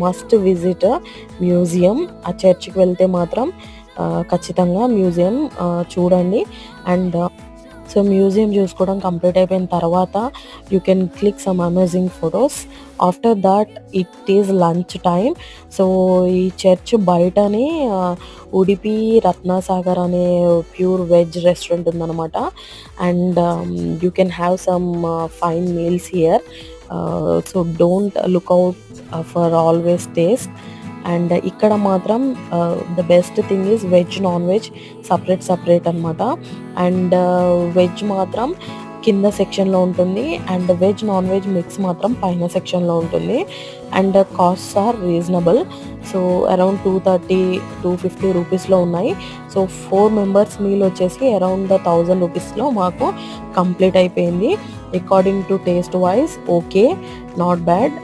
Must visit museum. ఆ చర్చ్కి వెళ్తే మాత్రం ఖచ్చితంగా మ్యూజియం చూడండి. అండ్ సో మ్యూజియం చూసుకోవడం కంప్లీట్ అయిపోయిన తర్వాత you can click some amazing photos. After that it is lunch time. So ఈ చర్చ్ బయటనే ఉడిపి రత్నాసాగర్ అనే ప్యూర్ వెజ్ రెస్టారెంట్ ఉందన్నమాట. And you can have some fine meals here. So don't look out for always taste. And ఇక్కడ మాత్రం the best thing is veg non veg separate అనమాట. And veg మాత్రం కింద సెక్షన్లో ఉంటుంది, and veg non veg mix మాత్రం పైన సెక్షన్లో ఉంటుంది. And costs are reasonable. So around 250 రూపీస్లో ఉన్నాయి. సో 4 మెంబర్స్ మీల్ వచ్చేసి అరౌండ్ 1000 రూపీస్లో మాకు కంప్లీట్ అయిపోయింది. According to taste wise okay, not bad.